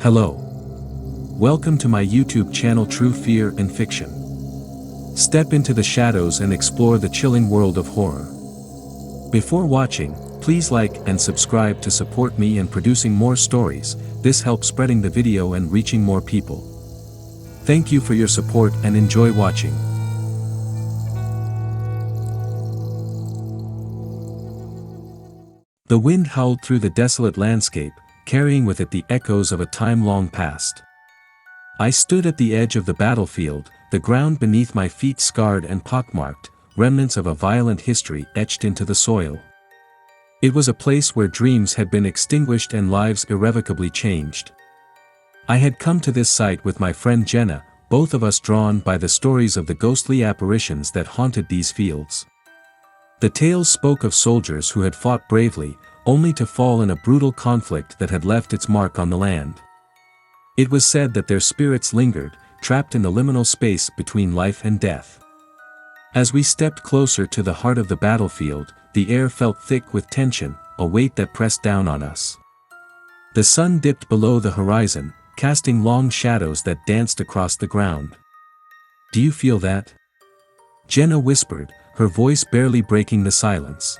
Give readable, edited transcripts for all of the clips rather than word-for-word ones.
Hello. Welcome to my YouTube channel True Fear and Fiction. Step into the shadows and explore the chilling world of horror. Before watching, please like and subscribe to support me in producing more stories. This helps spreading the video and reaching more people. Thank you for your support and enjoy watching. The wind howled through the desolate landscape, carrying with it the echoes of a time long past. I stood at the edge of the battlefield, the ground beneath my feet scarred and pockmarked, remnants of a violent history etched into the soil. It was a place where dreams had been extinguished and lives irrevocably changed. I had come to this site with my friend Jenna, both of us drawn by the stories of the ghostly apparitions that haunted these fields. The tales spoke of soldiers who had fought bravely, only to fall in a brutal conflict that had left its mark on the land. It was said that their spirits lingered, trapped in the liminal space between life and death. As we stepped closer to the heart of the battlefield, the air felt thick with tension, a weight that pressed down on us. The sun dipped below the horizon, casting long shadows that danced across the ground. "Do you feel that?" Jenna whispered, her voice barely breaking the silence.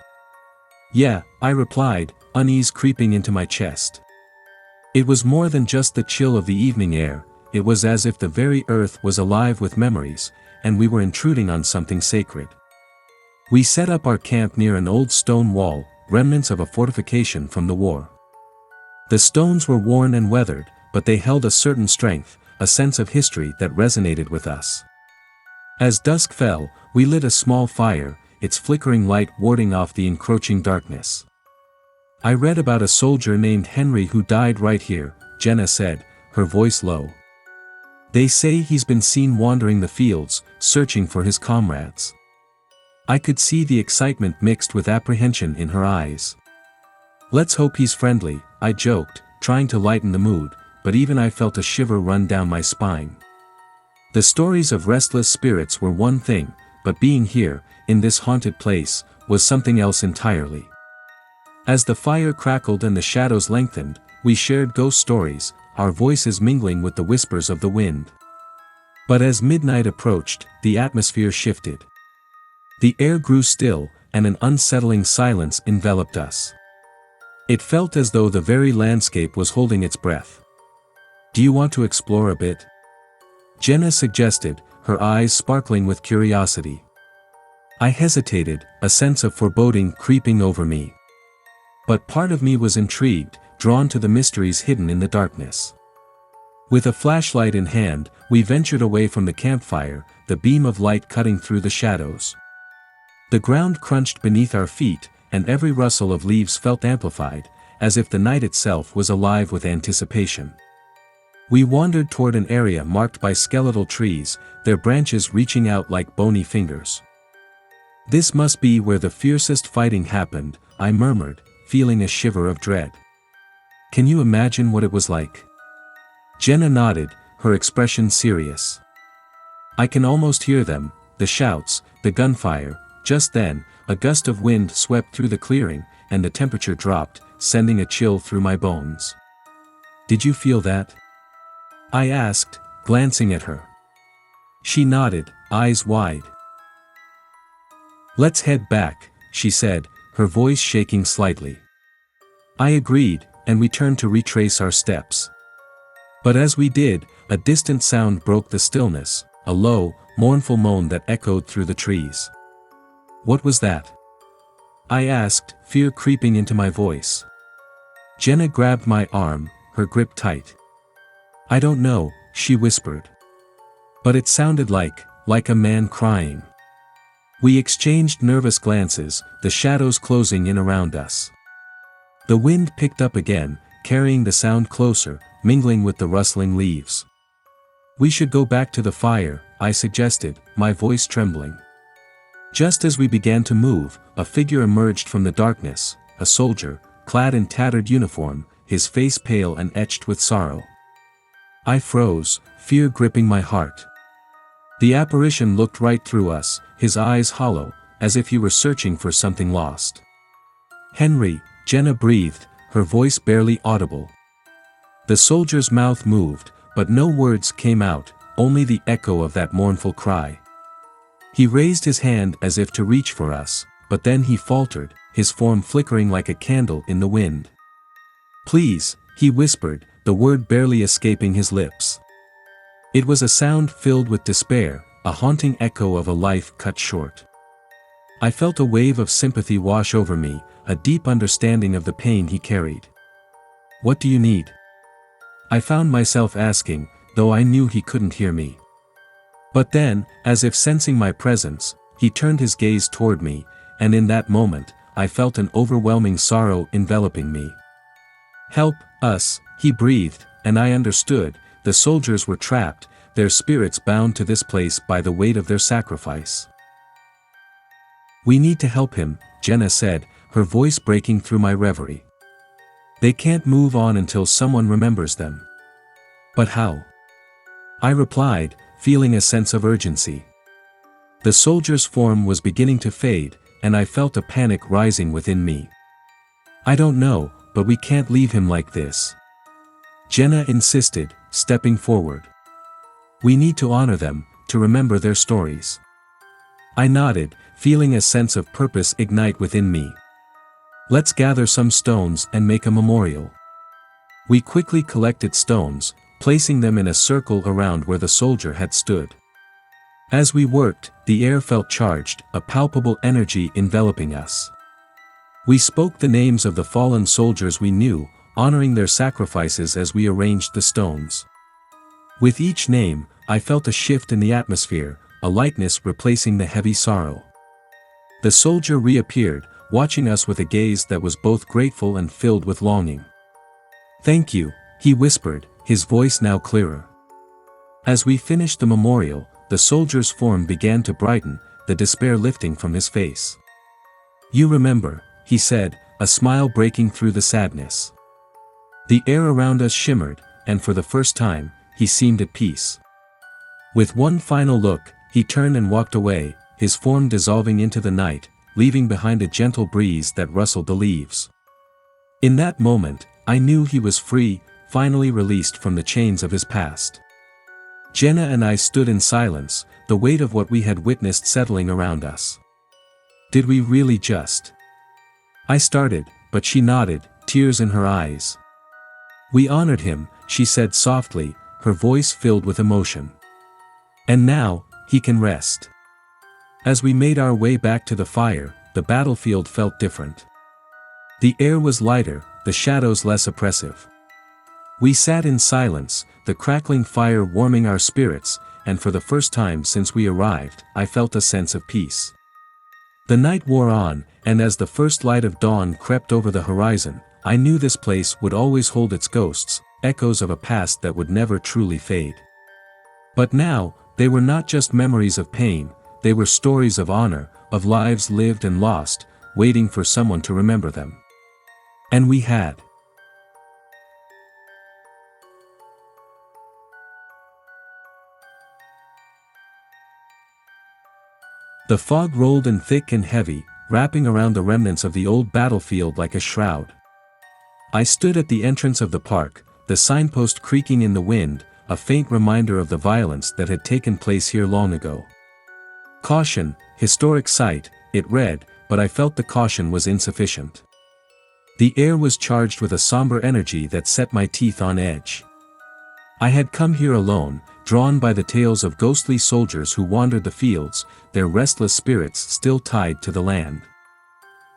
"Yeah," I replied, unease creeping into my chest. It was more than just the chill of the evening air, it was as if the very earth was alive with memories, and we were intruding on something sacred. We set up our camp near an old stone wall, remnants of a fortification from the war. The stones were worn and weathered, but they held a certain strength, a sense of history that resonated with us. As dusk fell, we lit a small fire, its flickering light warding off the encroaching darkness. "I read about a soldier named Henry who died right here," Jenna said, her voice low. "They say he's been seen wandering the fields, searching for his comrades." I could see the excitement mixed with apprehension in her eyes. "Let's hope he's friendly," I joked, trying to lighten the mood, but even I felt a shiver run down my spine. The stories of restless spirits were one thing, but being here, in this haunted place, was something else entirely. As the fire crackled and the shadows lengthened, we shared ghost stories, our voices mingling with the whispers of the wind. But as midnight approached, the atmosphere shifted. The air grew still, and an unsettling silence enveloped us. It felt as though the very landscape was holding its breath. "Do you want to explore a bit?" Jenna suggested, her eyes sparkling with curiosity. I hesitated, a sense of foreboding creeping over me. But part of me was intrigued, drawn to the mysteries hidden in the darkness. With a flashlight in hand, we ventured away from the campfire, the beam of light cutting through the shadows. The ground crunched beneath our feet, and every rustle of leaves felt amplified, as if the night itself was alive with anticipation. We wandered toward an area marked by skeletal trees, their branches reaching out like bony fingers. "This must be where the fiercest fighting happened," I murmured, feeling a shiver of dread. "Can you imagine what it was like?" Jenna nodded, her expression serious. "I can almost hear them, the shouts, the gunfire." Just then, a gust of wind swept through the clearing, and the temperature dropped, sending a chill through my bones. "Did you feel that?" I asked, glancing at her. She nodded, eyes wide. "Let's head back," she said, her voice shaking slightly. I agreed, and we turned to retrace our steps. But as we did, a distant sound broke the stillness, a low, mournful moan that echoed through the trees. "What was that?" I asked, fear creeping into my voice. Jenna grabbed my arm, her grip tight. "I don't know," she whispered. "But it sounded like a man crying." We exchanged nervous glances, the shadows closing in around us. The wind picked up again, carrying the sound closer, mingling with the rustling leaves. "We should go back to the fire," I suggested, my voice trembling. Just as we began to move, a figure emerged from the darkness, a soldier, clad in tattered uniform, his face pale and etched with sorrow. I froze, fear gripping my heart. The apparition looked right through us, his eyes hollow, as if he were searching for something lost. "Henry," Jenna breathed, her voice barely audible. The soldier's mouth moved, but no words came out, only the echo of that mournful cry. He raised his hand as if to reach for us, but then he faltered, his form flickering like a candle in the wind. "Please," he whispered, the word barely escaping his lips. It was a sound filled with despair, a haunting echo of a life cut short. I felt a wave of sympathy wash over me, a deep understanding of the pain he carried. "What do you need?" I found myself asking, though I knew he couldn't hear me. But then, as if sensing my presence, he turned his gaze toward me, and in that moment, I felt an overwhelming sorrow enveloping me. "Help us," he breathed, and I understood. The soldiers were trapped, their spirits bound to this place by the weight of their sacrifice. "We need to help him," Jenna said, her voice breaking through my reverie. "They can't move on until someone remembers them." "But how?" I replied, feeling a sense of urgency. The soldier's form was beginning to fade, and I felt a panic rising within me. "I don't know, but we can't leave him like this," Jenna insisted, stepping forward. "We need to honor them, to remember their stories." I nodded, feeling a sense of purpose ignite within me. "Let's gather some stones and make a memorial." We quickly collected stones, placing them in a circle around where the soldier had stood. As we worked, the air felt charged, a palpable energy enveloping us. We spoke the names of the fallen soldiers we knew, honoring their sacrifices as we arranged the stones. With each name, I felt a shift in the atmosphere, a lightness replacing the heavy sorrow. The soldier reappeared, watching us with a gaze that was both grateful and filled with longing. "Thank you," he whispered, his voice now clearer. As we finished the memorial, the soldier's form began to brighten, the despair lifting from his face. "You remember," he said, a smile breaking through the sadness. The air around us shimmered, and for the first time, he seemed at peace. With one final look, he turned and walked away, his form dissolving into the night, leaving behind a gentle breeze that rustled the leaves. In that moment, I knew he was free, finally released from the chains of his past. Jenna and I stood in silence, the weight of what we had witnessed settling around us. "Did we really just?" I started, but she nodded, tears in her eyes. "We honored him," she said softly, her voice filled with emotion. "And now, he can rest." As we made our way back to the fire, the battlefield felt different. The air was lighter, the shadows less oppressive. We sat in silence, the crackling fire warming our spirits, and for the first time since we arrived, I felt a sense of peace. The night wore on, and as the first light of dawn crept over the horizon, I knew this place would always hold its ghosts, echoes of a past that would never truly fade. But now, they were not just memories of pain, they were stories of honor, of lives lived and lost, waiting for someone to remember them. And we had. The fog rolled in thick and heavy, wrapping around the remnants of the old battlefield like a shroud. I stood at the entrance of the park, the signpost creaking in the wind, a faint reminder of the violence that had taken place here long ago. "Caution, historic site," it read, but I felt the caution was insufficient. The air was charged with a somber energy that set my teeth on edge. I had come here alone, drawn by the tales of ghostly soldiers who wandered the fields, their restless spirits still tied to the land.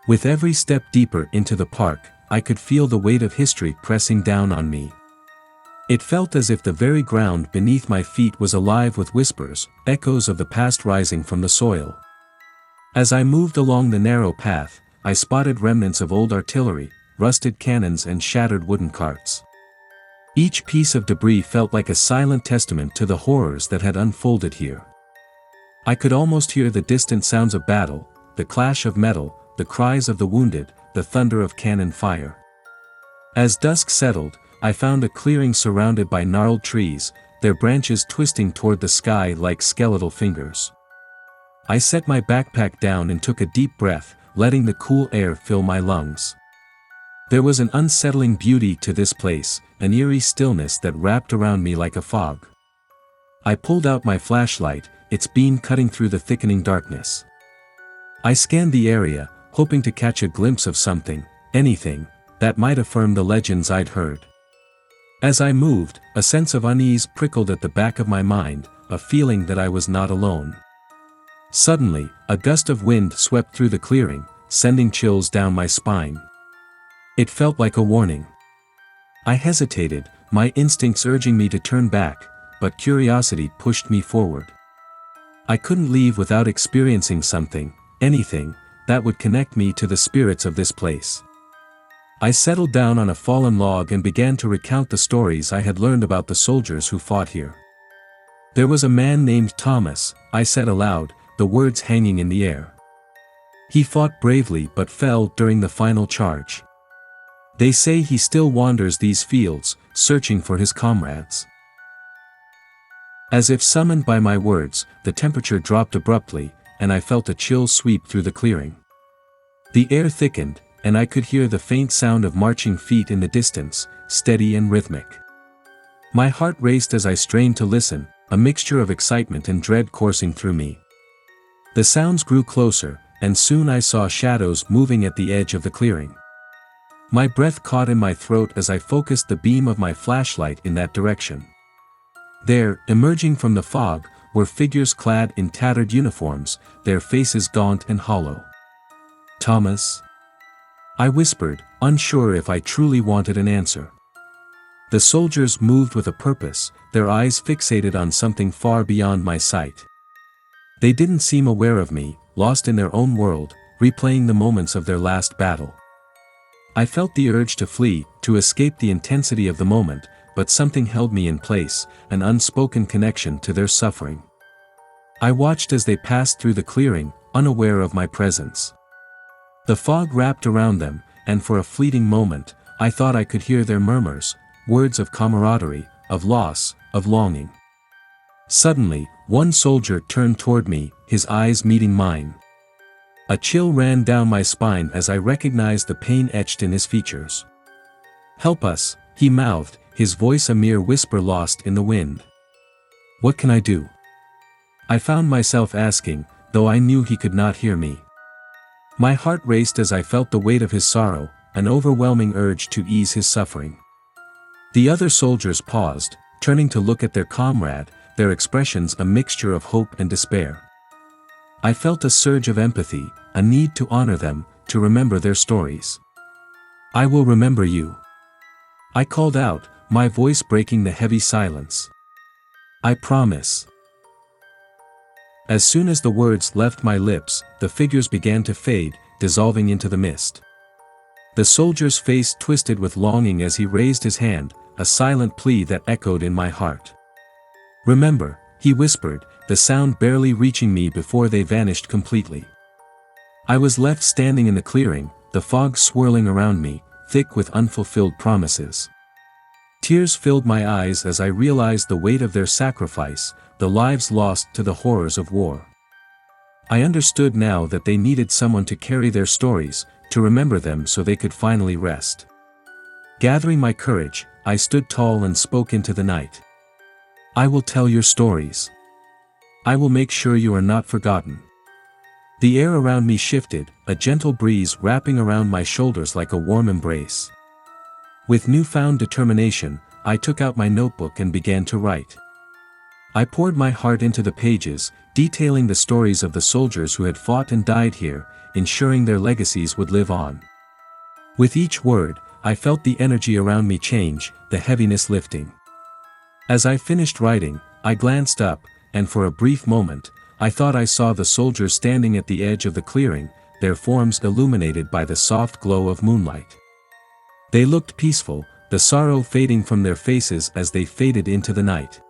With every step deeper into the park, I could feel the weight of history pressing down on me. It felt as if the very ground beneath my feet was alive with whispers, echoes of the past rising from the soil. As I moved along the narrow path, I spotted remnants of old artillery, rusted cannons and shattered wooden carts. Each piece of debris felt like a silent testament to the horrors that had unfolded here. I could almost hear the distant sounds of battle, the clash of metal, the cries of the wounded, the thunder of cannon fire. As dusk settled, I found a clearing surrounded by gnarled trees, their branches twisting toward the sky like skeletal fingers. I set my backpack down and took a deep breath, letting the cool air fill my lungs. There was an unsettling beauty to this place, an eerie stillness that wrapped around me like a fog. I pulled out my flashlight, its beam cutting through the thickening darkness. I scanned the area, hoping to catch a glimpse of something, anything, that might affirm the legends I'd heard. As I moved, a sense of unease prickled at the back of my mind, a feeling that I was not alone. Suddenly, a gust of wind swept through the clearing, sending chills down my spine. It felt like a warning. I hesitated, my instincts urging me to turn back, but curiosity pushed me forward. I couldn't leave without experiencing something, anything, that would connect me to the spirits of this place. I settled down on a fallen log and began to recount the stories I had learned about the soldiers who fought here. There was a man named Thomas, I said aloud, the words hanging in the air. He fought bravely but fell during the final charge. They say he still wanders these fields, searching for his comrades. As if summoned by my words, the temperature dropped abruptly, and I felt a chill sweep through the clearing. The air thickened, and I could hear the faint sound of marching feet in the distance, steady and rhythmic. My heart raced as I strained to listen, a mixture of excitement and dread coursing through me. The sounds grew closer, and soon I saw shadows moving at the edge of the clearing. My breath caught in my throat as I focused the beam of my flashlight in that direction. There, emerging from the fog, were figures clad in tattered uniforms, their faces gaunt and hollow. "Thomas?" I whispered, unsure if I truly wanted an answer. The soldiers moved with a purpose, their eyes fixated on something far beyond my sight. They didn't seem aware of me, lost in their own world, replaying the moments of their last battle. I felt the urge to flee, to escape the intensity of the moment, but something held me in place, an unspoken connection to their suffering. I watched as they passed through the clearing, unaware of my presence. The fog wrapped around them, and for a fleeting moment, I thought I could hear their murmurs, words of camaraderie, of loss, of longing. Suddenly, one soldier turned toward me, his eyes meeting mine. A chill ran down my spine as I recognized the pain etched in his features. "Help us," he mouthed, his voice a mere whisper lost in the wind. "What can I do?" I found myself asking, though I knew he could not hear me. My heart raced as I felt the weight of his sorrow, an overwhelming urge to ease his suffering. The other soldiers paused, turning to look at their comrade, their expressions a mixture of hope and despair. I felt a surge of empathy, a need to honor them, to remember their stories. "I will remember you," I called out, my voice breaking the heavy silence. "I promise." As soon as the words left my lips, the figures began to fade, dissolving into the mist. The soldier's face twisted with longing as he raised his hand, a silent plea that echoed in my heart. "Remember," he whispered, the sound barely reaching me before they vanished completely. I was left standing in the clearing, the fog swirling around me, thick with unfulfilled promises. Tears filled my eyes as I realized the weight of their sacrifice, the lives lost to the horrors of war. I understood now that they needed someone to carry their stories, to remember them so they could finally rest. Gathering my courage, I stood tall and spoke into the night. "I will tell your stories. I will make sure you are not forgotten." The air around me shifted, a gentle breeze wrapping around my shoulders like a warm embrace. With newfound determination, I took out my notebook and began to write. I poured my heart into the pages, detailing the stories of the soldiers who had fought and died here, ensuring their legacies would live on. With each word, I felt the energy around me change, the heaviness lifting. As I finished writing, I glanced up, and for a brief moment, I thought I saw the soldiers standing at the edge of the clearing, their forms illuminated by the soft glow of moonlight. They looked peaceful, the sorrow fading from their faces as they faded into the night.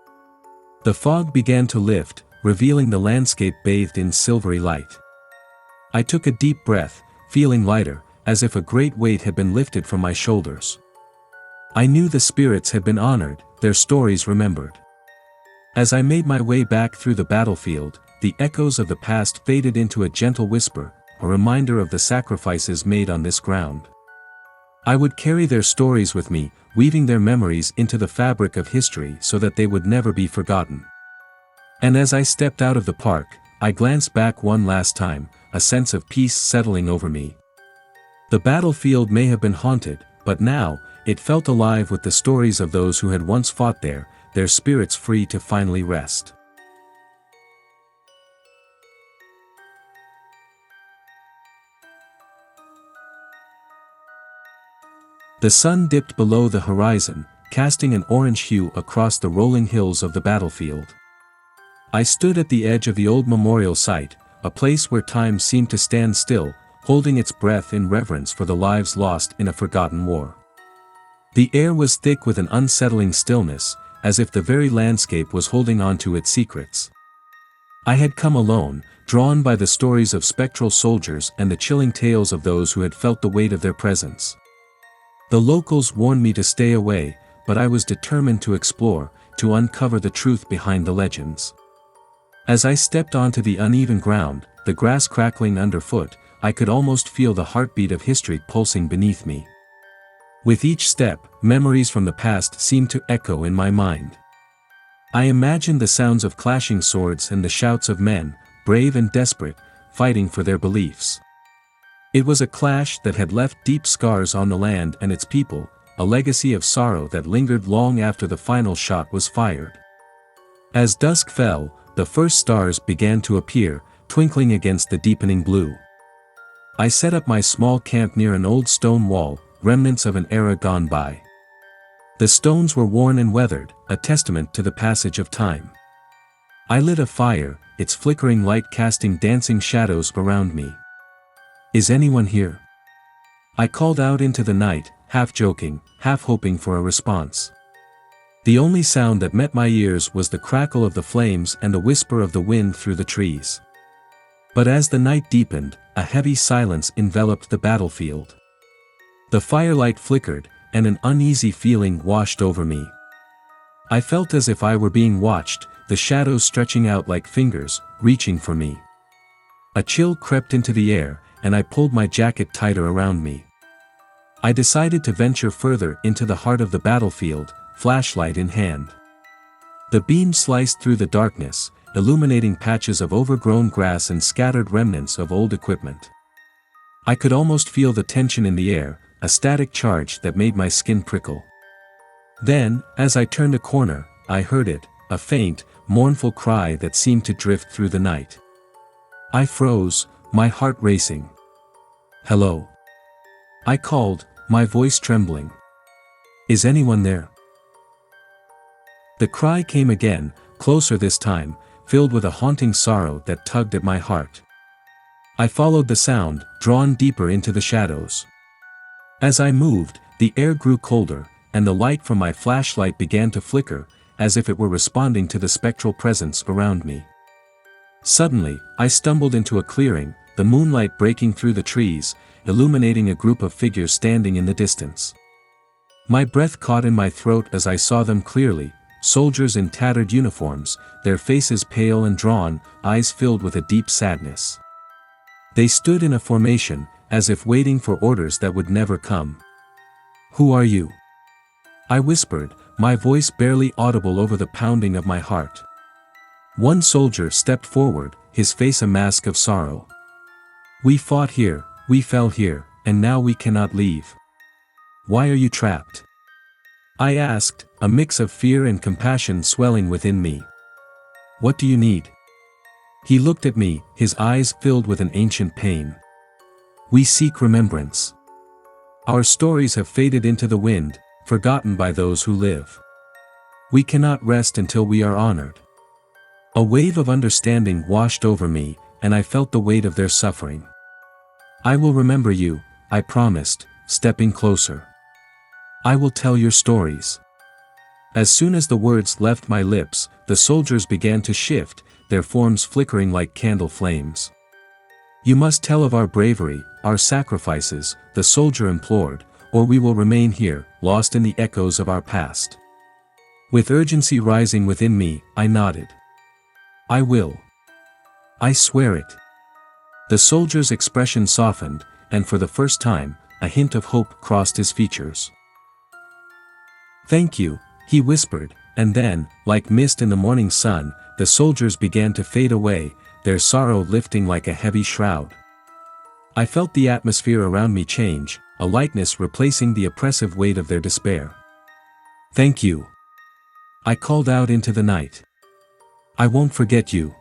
The fog began to lift, revealing the landscape bathed in silvery light. I took a deep breath, feeling lighter, as if a great weight had been lifted from my shoulders. I knew the spirits had been honored, their stories remembered. As I made my way back through the battlefield, the echoes of the past faded into a gentle whisper, a reminder of the sacrifices made on this ground. I would carry their stories with me, weaving their memories into the fabric of history so that they would never be forgotten. And as I stepped out of the park, I glanced back one last time, a sense of peace settling over me. The battlefield may have been haunted, but now, it felt alive with the stories of those who had once fought there, their spirits free to finally rest. The sun dipped below the horizon, casting an orange hue across the rolling hills of the battlefield. I stood at the edge of the old memorial site, a place where time seemed to stand still, holding its breath in reverence for the lives lost in a forgotten war. The air was thick with an unsettling stillness, as if the very landscape was holding on to its secrets. I had come alone, drawn by the stories of spectral soldiers and the chilling tales of those who had felt the weight of their presence. The locals warned me to stay away, but I was determined to explore, to uncover the truth behind the legends. As I stepped onto the uneven ground, the grass crackling underfoot, I could almost feel the heartbeat of history pulsing beneath me. With each step, memories from the past seemed to echo in my mind. I imagined the sounds of clashing swords and the shouts of men, brave and desperate, fighting for their beliefs. It was a clash that had left deep scars on the land and its people, a legacy of sorrow that lingered long after the final shot was fired. As dusk fell, the first stars began to appear, twinkling against the deepening blue. I set up my small camp near an old stone wall, remnants of an era gone by. The stones were worn and weathered, a testament to the passage of time. I lit a fire, its flickering light casting dancing shadows around me. "Is anyone here?" I called out into the night, half joking, half hoping for a response. The only sound that met my ears was the crackle of the flames and the whisper of the wind through the trees. But as the night deepened, a heavy silence enveloped the battlefield. The firelight flickered, and an uneasy feeling washed over me. I felt as if I were being watched, the shadows stretching out like fingers, reaching for me. A chill crept into the air, and I pulled my jacket tighter around me. I decided to venture further into the heart of the battlefield, flashlight in hand. The beam sliced through the darkness, illuminating patches of overgrown grass and scattered remnants of old equipment. I could almost feel the tension in the air, a static charge that made my skin prickle. Then, as I turned a corner, I heard it, a faint, mournful cry that seemed to drift through the night. I froze, my heart racing. "Hello?" I called, my voice trembling. "Is anyone there?" The cry came again, closer this time, filled with a haunting sorrow that tugged at my heart. I followed the sound, drawn deeper into the shadows. As I moved, the air grew colder, and the light from my flashlight began to flicker, as if it were responding to the spectral presence around me. Suddenly, I stumbled into a clearing, the moonlight breaking through the trees, illuminating a group of figures standing in the distance. My breath caught in my throat as I saw them clearly, soldiers in tattered uniforms, their faces pale and drawn, eyes filled with a deep sadness. They stood in a formation, as if waiting for orders that would never come. "Who are you?" I whispered, my voice barely audible over the pounding of my heart. One soldier stepped forward, his face a mask of sorrow. "We fought here, we fell here, and now we cannot leave. Why are you trapped?" I asked, a mix of fear and compassion swelling within me. "What do you need?" He looked at me, his eyes filled with an ancient pain. "We seek remembrance. Our stories have faded into the wind, forgotten by those who live. We cannot rest until we are honored." A wave of understanding washed over me, and I felt the weight of their suffering. "I will remember you," I promised, stepping closer. "I will tell your stories." As soon as the words left my lips, the soldiers began to shift, their forms flickering like candle flames. "You must tell of our bravery, our sacrifices," the soldier implored, "or we will remain here, lost in the echoes of our past." With urgency rising within me, I nodded. "I will. I swear it." The soldier's expression softened, and for the first time, a hint of hope crossed his features. "Thank you," he whispered, and then, like mist in the morning sun, the soldiers began to fade away, their sorrow lifting like a heavy shroud. I felt the atmosphere around me change, a lightness replacing the oppressive weight of their despair. "Thank you," I called out into the night. "I won't forget you."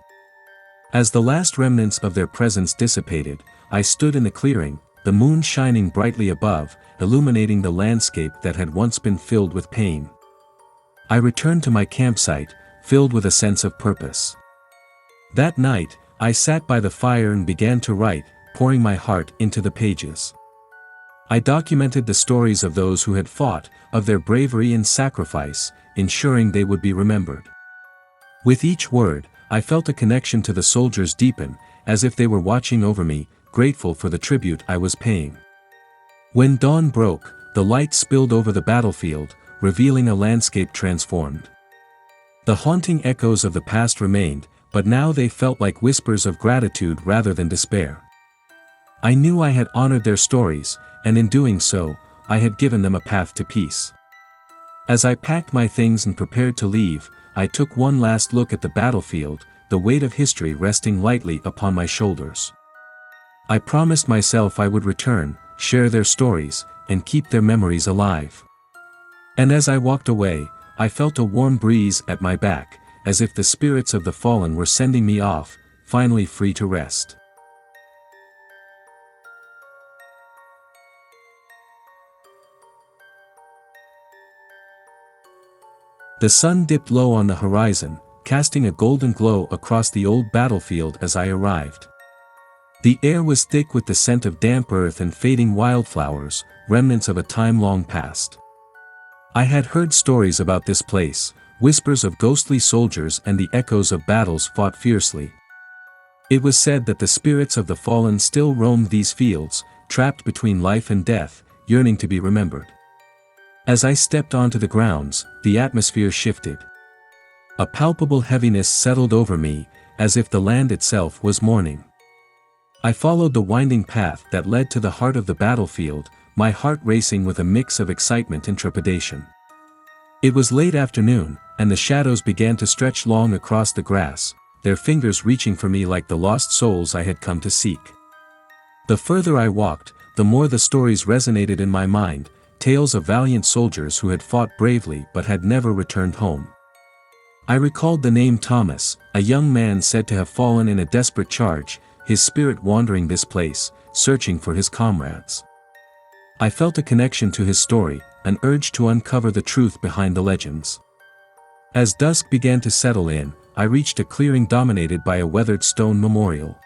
As the last remnants of their presence dissipated, I stood in the clearing, the moon shining brightly above, illuminating the landscape that had once been filled with pain. I returned to my campsite, filled with a sense of purpose. That night, I sat by the fire and began to write, pouring my heart into the pages. I documented the stories of those who had fought, of their bravery and sacrifice, ensuring they would be remembered. With each word, I felt a connection to the soldiers deepen, as if they were watching over me, grateful for the tribute I was paying. When dawn broke, the light spilled over the battlefield, revealing a landscape transformed. The haunting echoes of the past remained, but now they felt like whispers of gratitude rather than despair. I knew I had honored their stories, and in doing so, I had given them a path to peace. As I packed my things and prepared to leave, I took one last look at the battlefield, the weight of history resting lightly upon my shoulders. I promised myself I would return, share their stories, and keep their memories alive. And as I walked away, I felt a warm breeze at my back, as if the spirits of the fallen were sending me off, finally free to rest. The sun dipped low on the horizon, casting a golden glow across the old battlefield as I arrived. The air was thick with the scent of damp earth and fading wildflowers, remnants of a time long past. I had heard stories about this place, whispers of ghostly soldiers and the echoes of battles fought fiercely. It was said that the spirits of the fallen still roamed these fields, trapped between life and death, yearning to be remembered. As I stepped onto the grounds, the atmosphere shifted. A palpable heaviness settled over me, as if the land itself was mourning. I followed the winding path that led to the heart of the battlefield, my heart racing with a mix of excitement and trepidation. It was late afternoon, and the shadows began to stretch long across the grass, their fingers reaching for me like the lost souls I had come to seek. The further I walked, the more the stories resonated in my mind, tales of valiant soldiers who had fought bravely but had never returned home. I recalled the name Thomas, a young man said to have fallen in a desperate charge, his spirit wandering this place, searching for his comrades. I felt a connection to his story, an urge to uncover the truth behind the legends. As dusk began to settle in, I reached a clearing dominated by a weathered stone memorial.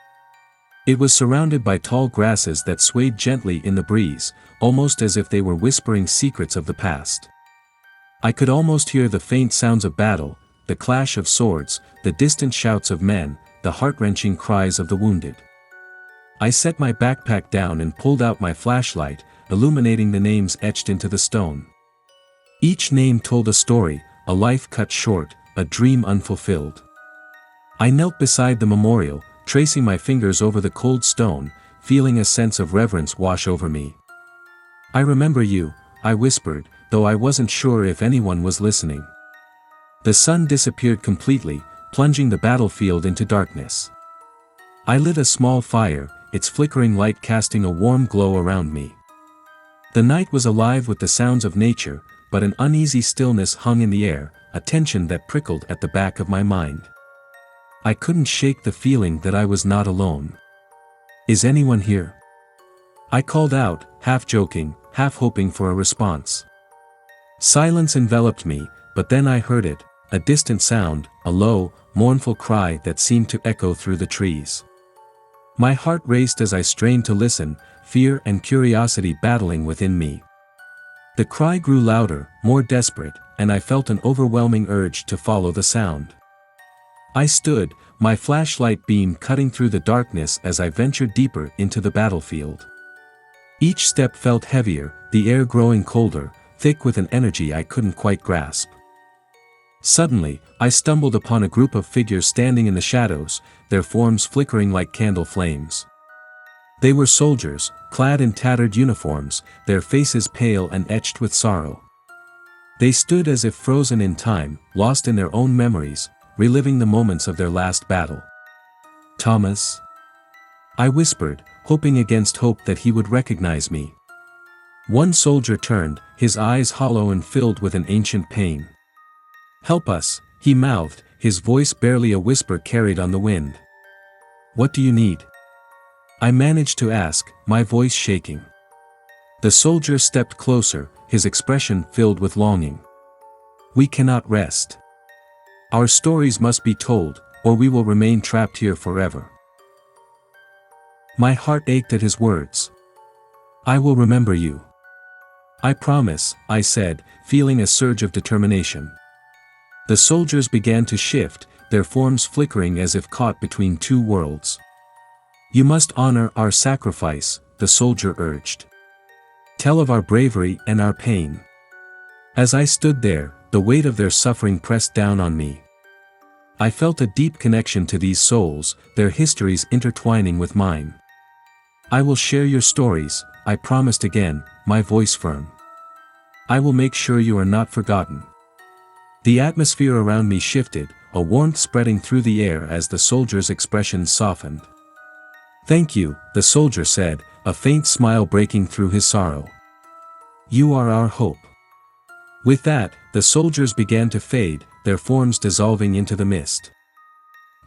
It was surrounded by tall grasses that swayed gently in the breeze, almost as if they were whispering secrets of the past. I could almost hear the faint sounds of battle, the clash of swords, the distant shouts of men, the heart-wrenching cries of the wounded. I set my backpack down and pulled out my flashlight, illuminating the names etched into the stone. Each name told a story, a life cut short, a dream unfulfilled. I knelt beside the memorial, tracing my fingers over the cold stone, feeling a sense of reverence wash over me. "I remember you," I whispered, though I wasn't sure if anyone was listening. The sun disappeared completely, plunging the battlefield into darkness. I lit a small fire, its flickering light casting a warm glow around me. The night was alive with the sounds of nature, but an uneasy stillness hung in the air, a tension that prickled at the back of my mind. I couldn't shake the feeling that I was not alone. "Is anyone here?" I called out, half joking, half hoping for a response. Silence enveloped me, but then I heard it, a distant sound, a low, mournful cry that seemed to echo through the trees. My heart raced as I strained to listen, fear and curiosity battling within me. The cry grew louder, more desperate, and I felt an overwhelming urge to follow the sound. I stood, my flashlight beam cutting through the darkness as I ventured deeper into the battlefield. Each step felt heavier, the air growing colder, thick with an energy I couldn't quite grasp. Suddenly, I stumbled upon a group of figures standing in the shadows, their forms flickering like candle flames. They were soldiers, clad in tattered uniforms, their faces pale and etched with sorrow. They stood as if frozen in time, lost in their own memories, reliving the moments of their last battle. "Thomas?" I whispered, hoping against hope that he would recognize me. One soldier turned, his eyes hollow and filled with an ancient pain. "Help us," he mouthed, his voice barely a whisper carried on the wind. "What do you need?" I managed to ask, my voice shaking. The soldier stepped closer, his expression filled with longing. "We cannot rest. Our stories must be told, or we will remain trapped here forever." My heart ached at his words. "I will remember you. I promise," I said, feeling a surge of determination. The soldiers began to shift, their forms flickering as if caught between two worlds. "You must honor our sacrifice," the soldier urged. "Tell of our bravery and our pain." As I stood there, the weight of their suffering pressed down on me. I felt a deep connection to these souls, their histories intertwining with mine. "I will share your stories," I promised again, my voice firm. "I will make sure you are not forgotten." The atmosphere around me shifted, a warmth spreading through the air as the soldier's expressions softened. "Thank you," the soldier said, a faint smile breaking through his sorrow. "You are our hope." With that, the soldiers began to fade, their forms dissolving into the mist.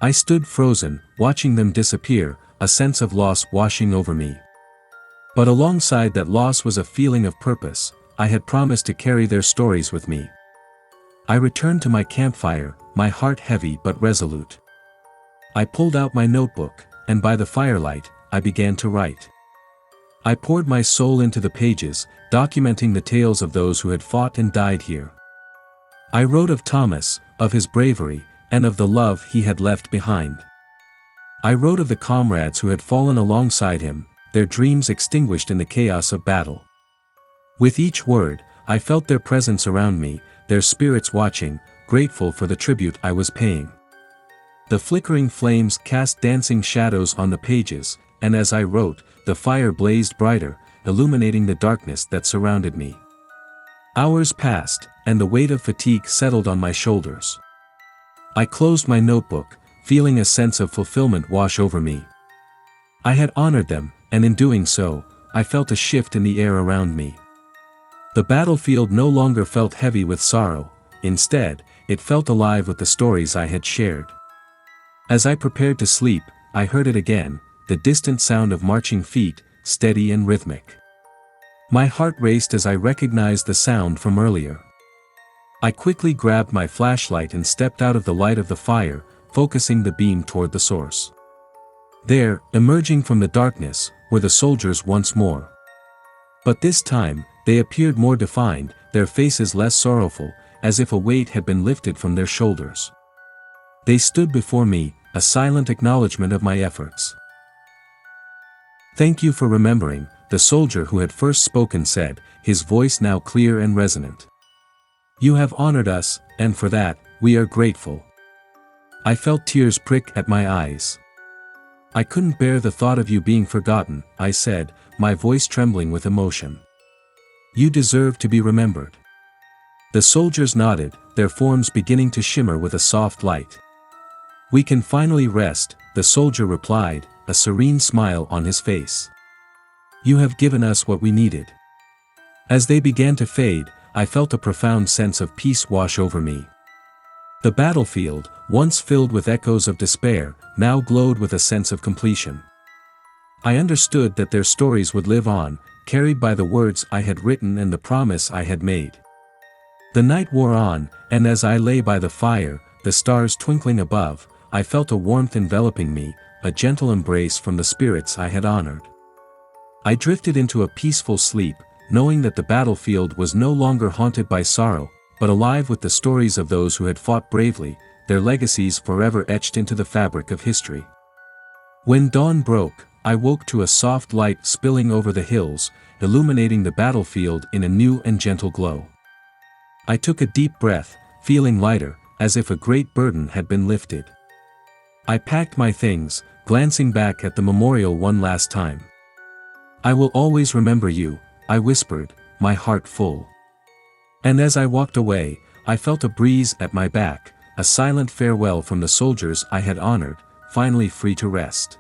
I stood frozen, watching them disappear, a sense of loss washing over me. But alongside that loss was a feeling of purpose. I had promised to carry their stories with me. I returned to my campfire, my heart heavy but resolute. I pulled out my notebook, and by the firelight, I began to write. I poured my soul into the pages, documenting the tales of those who had fought and died here. I wrote of Thomas, of his bravery, and of the love he had left behind. I wrote of the comrades who had fallen alongside him, their dreams extinguished in the chaos of battle. With each word, I felt their presence around me, their spirits watching, grateful for the tribute I was paying. The flickering flames cast dancing shadows on the pages, and as I wrote, the fire blazed brighter, illuminating the darkness that surrounded me. Hours passed, and the weight of fatigue settled on my shoulders. I closed my notebook, feeling a sense of fulfillment wash over me. I had honored them, and in doing so, I felt a shift in the air around me. The battlefield no longer felt heavy with sorrow, instead, it felt alive with the stories I had shared. As I prepared to sleep, I heard it again, the distant sound of marching feet, steady and rhythmic. My heart raced as I recognized the sound from earlier. I quickly grabbed my flashlight and stepped out of the light of the fire, focusing the beam toward the source. There, emerging from the darkness, were the soldiers once more. But this time, they appeared more defined, their faces less sorrowful, as if a weight had been lifted from their shoulders. They stood before me, a silent acknowledgement of my efforts. "Thank you for remembering," the soldier who had first spoken said, his voice now clear and resonant. "You have honored us, and for that, we are grateful." I felt tears prick at my eyes. "I couldn't bear the thought of you being forgotten," I said, my voice trembling with emotion. "You deserve to be remembered." The soldiers nodded, their forms beginning to shimmer with a soft light. "We can finally rest," the soldier replied, a serene smile on his face. "You have given us what we needed." As they began to fade, I felt a profound sense of peace wash over me. The battlefield, once filled with echoes of despair, now glowed with a sense of completion. I understood that their stories would live on, carried by the words I had written and the promise I had made. The night wore on, and as I lay by the fire, the stars twinkling above, I felt a warmth enveloping me, a gentle embrace from the spirits I had honored. I drifted into a peaceful sleep, knowing that the battlefield was no longer haunted by sorrow, but alive with the stories of those who had fought bravely, their legacies forever etched into the fabric of history. When dawn broke, I woke to a soft light spilling over the hills, illuminating the battlefield in a new and gentle glow. I took a deep breath, feeling lighter, as if a great burden had been lifted. I packed my things, glancing back at the memorial one last time. I will always remember you, I whispered, my heart full. And as I walked away, I felt a breeze at my back, a silent farewell from the soldiers I had honored, finally free to rest.